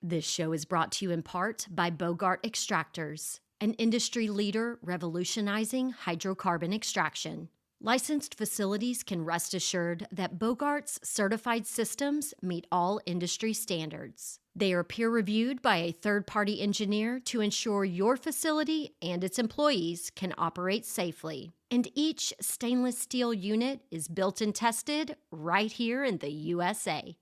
This show is brought to you in part by Bogart Extractors, an industry leader revolutionizing hydrocarbon extraction. Licensed facilities can rest assured that Bogart's certified systems meet all industry standards. They are peer-reviewed by a third-party engineer to ensure your facility and its employees can operate safely. And each stainless steel unit is built and tested right here in the USA.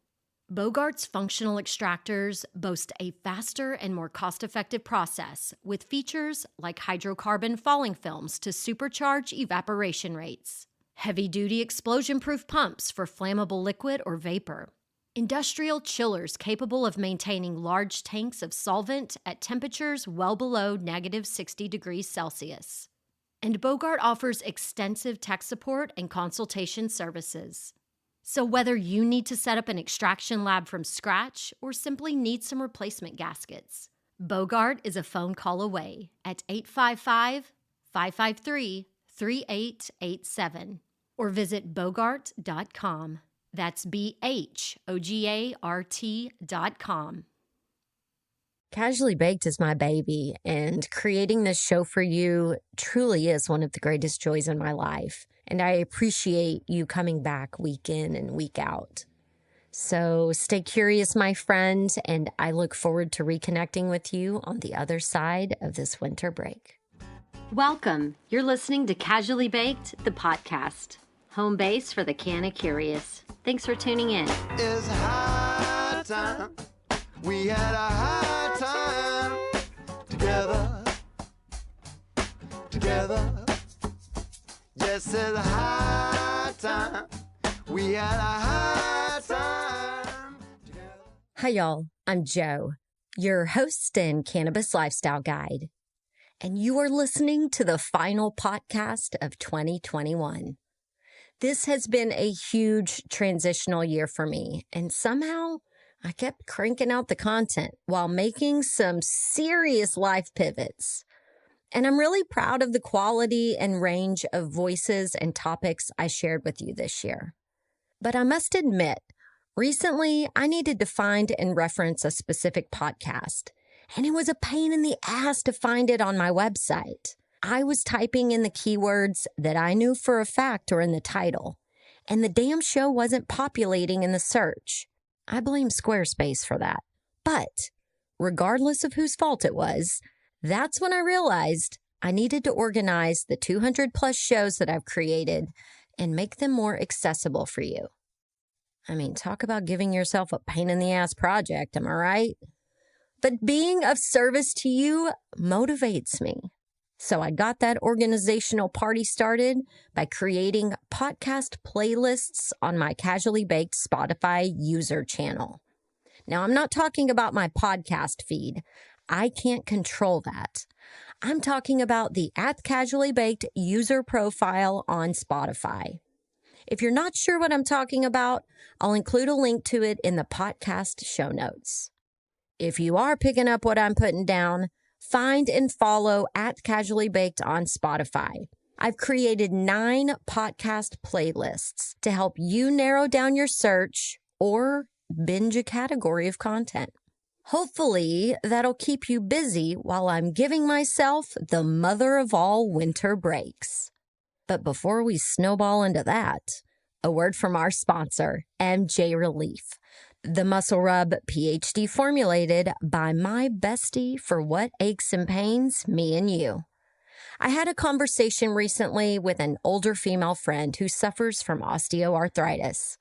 Bogart's functional extractors boast a faster and more cost-effective process with features like hydrocarbon falling films to supercharge evaporation rates, heavy-duty explosion-proof pumps for flammable liquid or vapor, industrial chillers capable of maintaining large tanks of solvent at temperatures well below negative 60 degrees Celsius. And Bogart offers extensive tech support and consultation services. So whether you need to set up an extraction lab from scratch or simply need some replacement gaskets, Bogart is a phone call away at 855-553-3887 or visit bogart.com. That's BHOGART.com. Casually Baked is my baby, and creating this show for you truly is one of the greatest joys in my life. And I appreciate you coming back week in and week out. So stay curious, my friend, and I look forward to reconnecting with you on the other side of this winter break. Welcome. You're listening to Casually Baked, the podcast, home base for the Canna curious. Thanks for tuning in. It's high time. We had a high time together. Yes, it's a high time. We had a high time together. Hi, y'all. I'm Jo, your host and cannabis lifestyle guide, and you are listening to the final podcast of 2021. This has been a huge transitional year for me, and somehow I kept cranking out the content while making some serious life pivots. And I'm really proud of the quality and range of voices and topics I shared with you this year. But I must admit, recently I needed to find and reference a specific podcast, and it was a pain in the ass to find it on my website. I was typing in the keywords that I knew for a fact were in the title, and the damn show wasn't populating in the search. I blame Squarespace for that. But regardless of whose fault it was, that's when I realized I needed to organize the 200 plus shows that I've created and make them more accessible for you. I mean, talk about giving yourself a pain in the ass project, am I right? But being of service to you motivates me. So I got that organizational party started by creating podcast playlists on my Casually Baked Spotify user channel. Now, I'm not talking about my podcast feed. I can't control that. I'm talking about the @Casually Baked user profile on Spotify. If you're not sure what I'm talking about, I'll include a link to it in the podcast show notes. If you are picking up what I'm putting down, find and follow @Casually Baked on Spotify. I've created 9 podcast playlists to help you narrow down your search or binge a category of content. Hopefully, that'll keep you busy while I'm giving myself the mother of all winter breaks. But before we snowball into that, a word from our sponsor, MJ Relief, the muscle rub PhD formulated by my bestie for what aches and pains me and you. I had a conversation recently with an older female friend who suffers from osteoarthritis.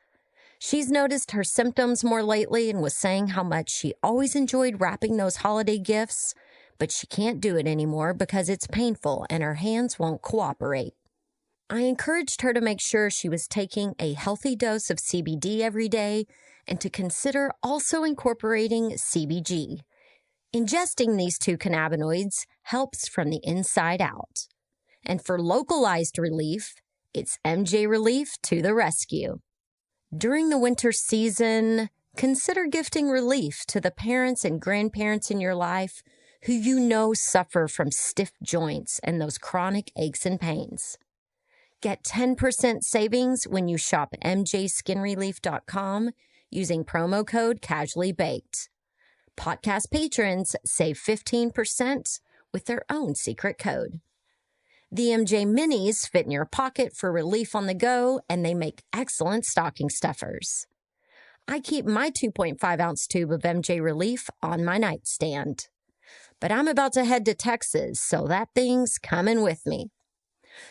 She's noticed her symptoms more lately and was saying how much she always enjoyed wrapping those holiday gifts, but she can't do it anymore because it's painful and her hands won't cooperate. I encouraged her to make sure she was taking a healthy dose of CBD every day and to consider also incorporating CBG. Ingesting these 2 cannabinoids helps from the inside out. And for localized relief, it's MJ Relief to the rescue. During the winter season, consider gifting relief to the parents and grandparents in your life who you know suffer from stiff joints and those chronic aches and pains. Get 10% savings when you shop at mjskinrelief.com using promo code CasuallyBaked. Podcast patrons save 15% with their own secret code. The MJ Minis fit in your pocket for relief on the go, and they make excellent stocking stuffers. I keep my 2.5-ounce tube of MJ Relief on my nightstand. But I'm about to head to Texas, so that thing's coming with me.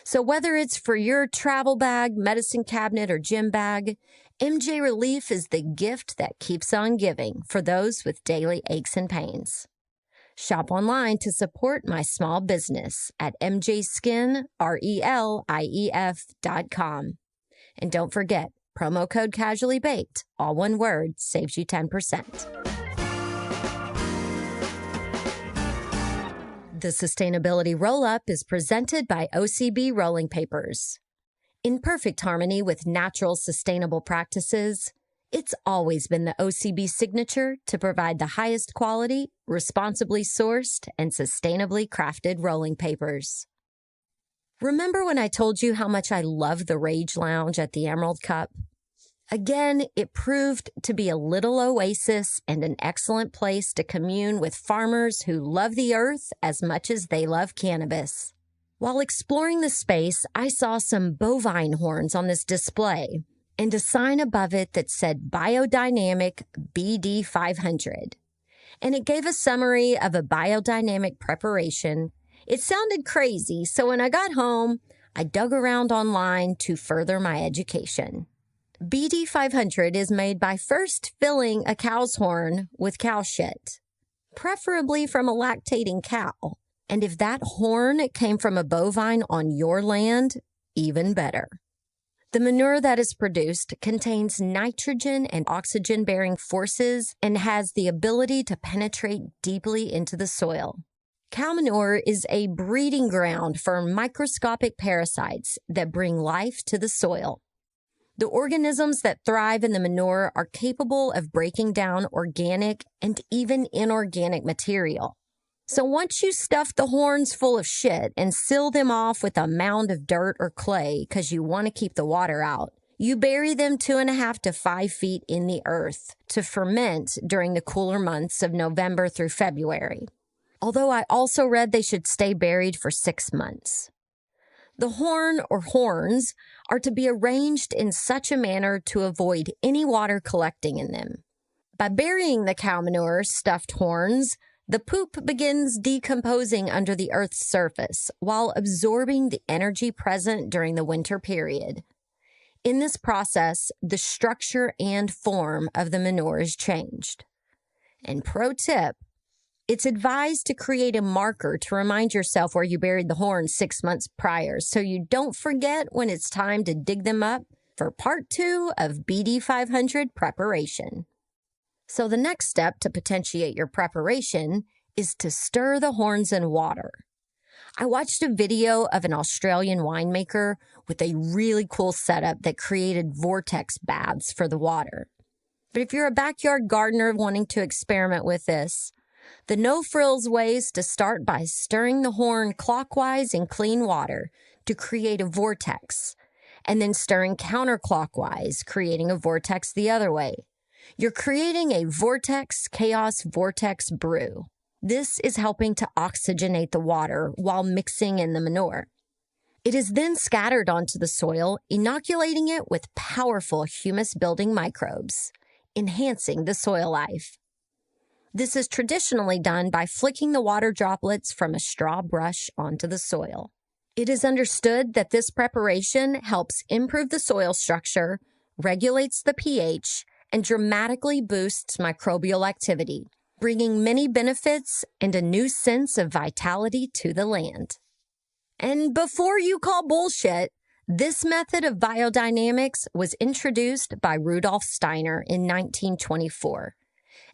So whether it's for your travel bag, medicine cabinet, or gym bag, MJ Relief is the gift that keeps on giving for those with daily aches and pains. Shop online to support my small business at mjskinrelief.com. And don't forget, promo code Casually Baked, all one word, saves you 10%. The Sustainability Roll-Up is presented by OCB Rolling Papers. In perfect harmony with natural, sustainable practices, it's always been the OCB signature to provide the highest quality, responsibly sourced, and sustainably crafted rolling papers. Remember when I told you how much I love the Rage Lounge at the Emerald Cup? Again, it proved to be a little oasis and an excellent place to commune with farmers who love the earth as much as they love cannabis. While exploring the space, I saw some bovine horns on this display and a sign above it that said Biodynamic BD 500. And it gave a summary of a biodynamic preparation. It sounded crazy, so when I got home, I dug around online to further my education. BD 500 is made by first filling a cow's horn with cow shit, preferably from a lactating cow. And if that horn came from a bovine on your land, even better. The manure that is produced contains nitrogen and oxygen-bearing forces and has the ability to penetrate deeply into the soil. Cow manure is a breeding ground for microscopic parasites that bring life to the soil. The organisms that thrive in the manure are capable of breaking down organic and even inorganic material. So once you stuff the horns full of shit and seal them off with a mound of dirt or clay because you want to keep the water out, you bury them 2.5 to 5 feet in the earth to ferment during the cooler months of November through February. Although I also read they should stay buried for 6 months. The horn or horns are to be arranged in such a manner to avoid any water collecting in them. By burying the cow manure stuffed horns, the poop begins decomposing under the Earth's surface while absorbing the energy present during the winter period. In this process, the structure and form of the manure is changed. And pro tip, it's advised to create a marker to remind yourself where you buried the horns 6 months prior so you don't forget when it's time to dig them up for part 2 of BD 500 preparation. So the next step to potentiate your preparation is to stir the horns in water. I watched a video of an Australian winemaker with a really cool setup that created vortex baths for the water. But if you're a backyard gardener wanting to experiment with this, the no-frills way is to start by stirring the horn clockwise in clean water to create a vortex, and then stirring counterclockwise, creating a vortex the other way. You're creating a vortex brew. This is helping to oxygenate the water while mixing in the manure. It is then scattered onto the soil, inoculating it with powerful humus-building microbes, enhancing the soil life. This is traditionally done by flicking the water droplets from a straw brush onto the soil. It is understood that this preparation helps improve the soil structure, regulates the pH, and dramatically boosts microbial activity, bringing many benefits and a new sense of vitality to the land. And before you call bullshit, this method of biodynamics was introduced by Rudolf Steiner in 1924.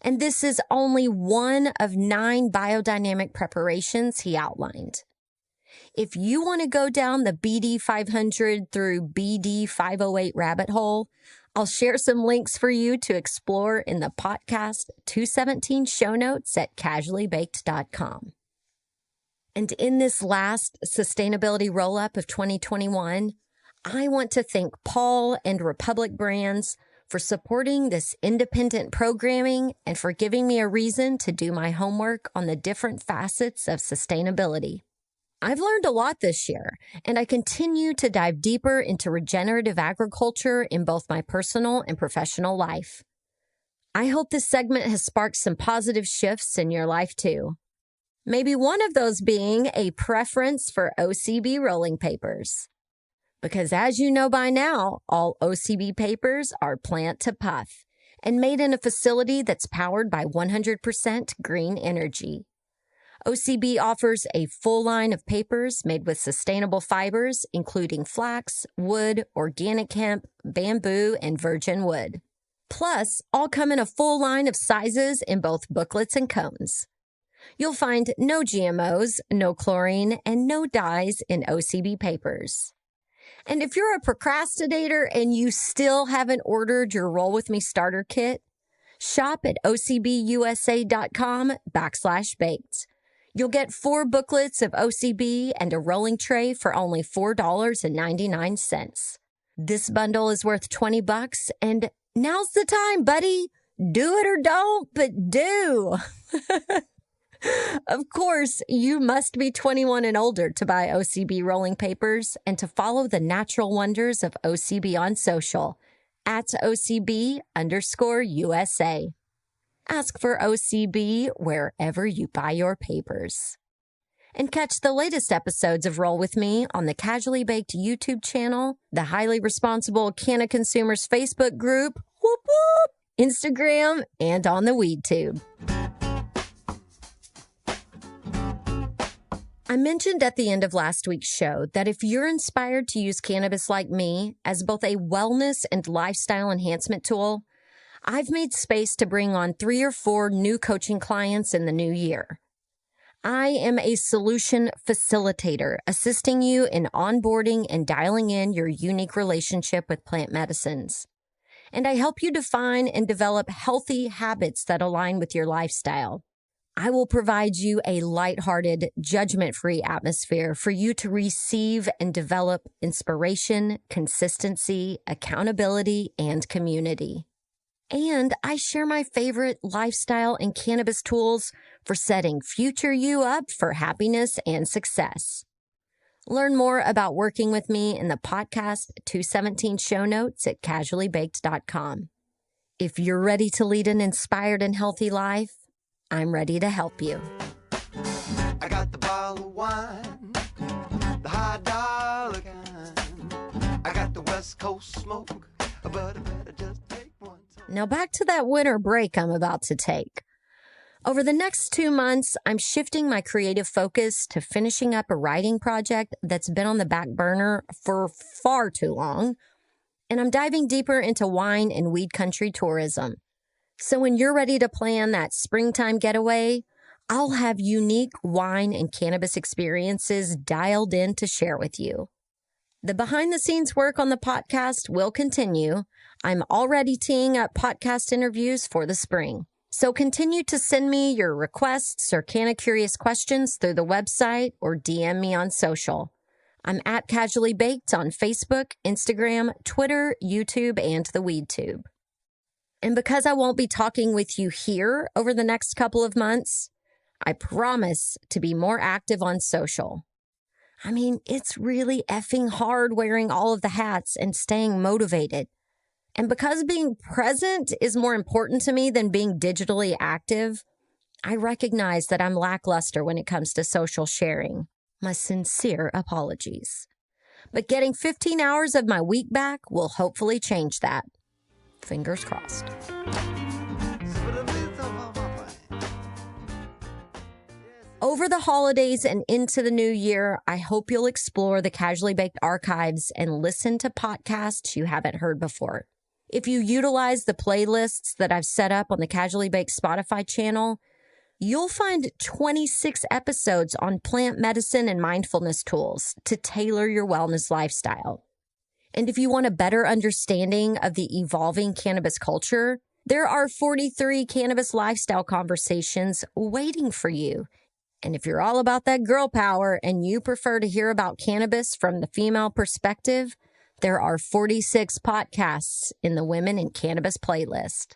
And this is only one of 9 biodynamic preparations he outlined. If you want to go down the BD 500 through BD 508 rabbit hole, I'll share some links for you to explore in the Potcast 217 show notes at casuallybaked.com. And in this last sustainability roll-up of 2021, I want to thank Paul and Republic Brands for supporting this independent programming and for giving me a reason to do my homework on the different facets of sustainability. I've learned a lot this year, and I continue to dive deeper into regenerative agriculture in both my personal and professional life. I hope this segment has sparked some positive shifts in your life too. Maybe one of those being a preference for OCB rolling papers. Because as you know by now, all OCB papers are plant to puff and made in a facility that's powered by 100% green energy. OCB offers a full line of papers made with sustainable fibers, including flax, wood, organic hemp, bamboo, and virgin wood. Plus, all come in a full line of sizes in both booklets and cones. You'll find no GMOs, no chlorine, and no dyes in OCB papers. And if you're a procrastinator and you still haven't ordered your Roll With Me starter kit, shop at ocbusa.com/baked. You'll get 4 booklets of OCB and a rolling tray for only $4.99. This bundle is worth $20, and now's the time, buddy. Do it or don't, but do. Of course, you must be 21 and older to buy OCB rolling papers and to follow the natural wonders of OCB on social at OCB_USA. Ask for OCB wherever you buy your papers. And catch the latest episodes of Roll With Me on the Casually Baked YouTube channel, the Highly Responsible Canna Consumers Facebook group, whoop whoop, Instagram, and on the WeedTube. I mentioned at the end of last week's show that if you're inspired to use cannabis like me as both a wellness and lifestyle enhancement tool, I've made space to bring on 3 or 4 new coaching clients in the new year. I am a solution facilitator, assisting you in onboarding and dialing in your unique relationship with plant medicines. And I help you define and develop healthy habits that align with your lifestyle. I will provide you a lighthearted, judgment-free atmosphere for you to receive and develop inspiration, consistency, accountability, and community. And I share my favorite lifestyle and cannabis tools for setting future you up for happiness and success. Learn more about working with me in the Potcast 217 show notes at casuallybaked.com. If you're ready to lead an inspired and healthy life, I'm ready to help you. I got the bottle of wine, the high dollar kind. I got the West Coast smoke, but I better just take one. Now back to that winter break I'm about to take. Over the next 2 months, I'm shifting my creative focus to finishing up a writing project that's been on the back burner for far too long, and I'm diving deeper into wine and weed country tourism. So when you're ready to plan that springtime getaway, I'll have unique wine and cannabis experiences dialed in to share with you. The behind-the-scenes work on the podcast will continue. I'm already teeing up podcast interviews for the spring. So continue to send me your requests or Canna Curious questions through the website or DM me on social. I'm at Casually Baked on Facebook, Instagram, Twitter, YouTube, and the WeedTube. And because I won't be talking with you here over the next couple of months, I promise to be more active on social. I mean, it's really effing hard wearing all of the hats and staying motivated. And because being present is more important to me than being digitally active, I recognize that I'm lackluster when it comes to social sharing. My sincere apologies. But getting 15 hours of my week back will hopefully change that. Fingers crossed. Over the holidays and into the new year, I hope you'll explore the Casually Baked archives and listen to podcasts you haven't heard before. If you utilize the playlists that I've set up on the Casually Baked Spotify channel, you'll find 26 episodes on plant medicine and mindfulness tools to tailor your wellness lifestyle. And if you want a better understanding of the evolving cannabis culture, there are 43 cannabis lifestyle conversations waiting for you. And if you're all about that girl power and you prefer to hear about cannabis from the female perspective, There are 46 podcasts in the Women in Cannabis playlist.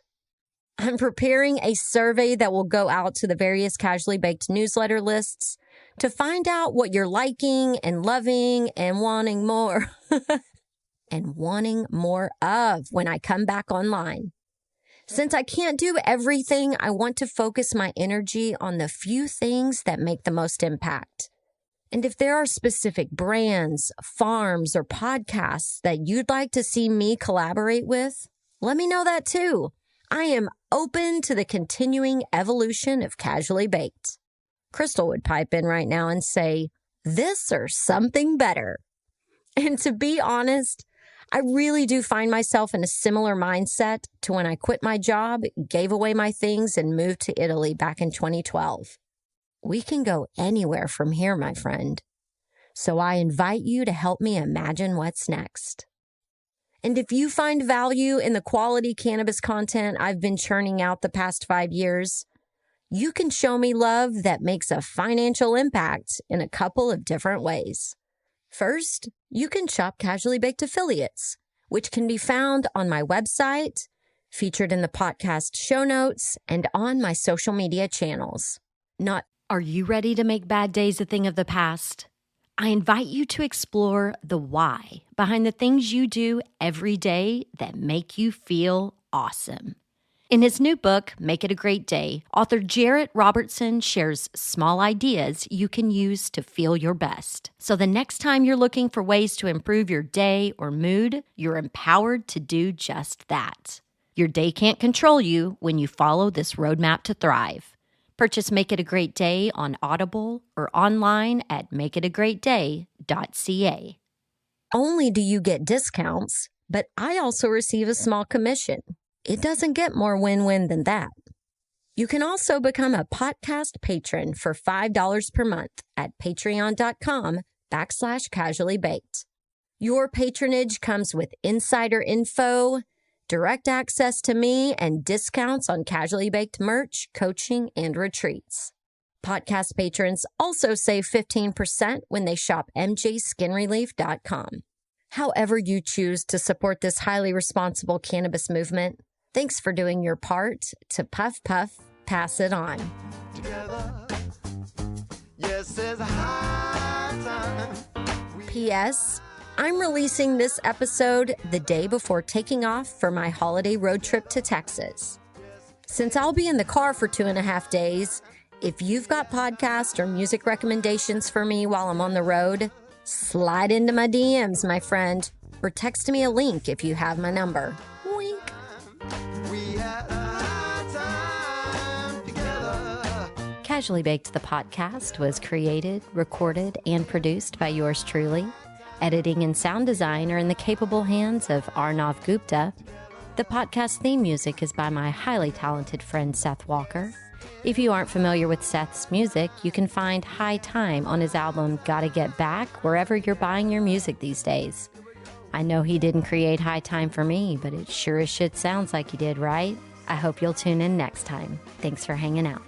I'm preparing a survey that will go out to the various Casually Baked newsletter lists to find out what you're liking and loving and wanting more of when I come back online. Since I can't do everything, I want to focus my energy on the few things that make the most impact. And if there are specific brands, farms, or podcasts that you'd like to see me collaborate with, let me know that too. I am open to the continuing evolution of Casually Baked. Crystal would pipe in right now and say, this or something better. And to be honest, I really do find myself in a similar mindset to when I quit my job, gave away my things, and moved to Italy back in 2012. We can go anywhere from here, my friend. So I invite you to help me imagine what's next. And if you find value in the quality cannabis content I've been churning out the past 5 years, you can show me love that makes a financial impact in a couple of different ways. First, you can shop Casually Baked affiliates, which can be found on my website, featured in the podcast show notes, and on my social media channels. Are you ready to make bad days a thing of the past? I invite you to explore the why behind the things you do every day that make you feel awesome. In his new book, Make It a Great Day, author Jarrett Robertson shares small ideas you can use to feel your best. So the next time you're looking for ways to improve your day or mood, you're empowered to do just that. Your day can't control you when you follow this roadmap to thrive. Purchase Make It a Great Day on Audible or online at makeitagreatday.ca. Only do you get discounts, but I also receive a small commission. It doesn't get more win-win than that. You can also become a podcast patron for $5 per month at patreon.com/casuallybaked. Your patronage comes with insider info, direct access to me, and discounts on Casually Baked merch, coaching, and retreats. Podcast patrons also save 15% when they shop mjskinrelief.com. However you choose to support this highly responsible cannabis movement, thanks for doing your part to puff, puff, pass it on. Together. Yes, there's a high time. P.S. I'm releasing this episode the day before taking off for my holiday road trip to Texas. Since I'll be in the car for 2.5 days, if you've got podcast or music recommendations for me while I'm on the road, slide into my DMs, my friend, or text me a link if you have my number. Wink. We had a high time together. Casually Baked, the podcast, was created, recorded, and produced by yours truly. Editing and sound design are in the capable hands of Arnav Gupta. The podcast theme music is by my highly talented friend Seth Walker. If you aren't familiar with Seth's music, you can find High Time on his album Gotta Get Back wherever you're buying your music these days. I know he didn't create High Time for me, but it sure as shit sounds like he did, right? I hope you'll tune in next time. Thanks for hanging out.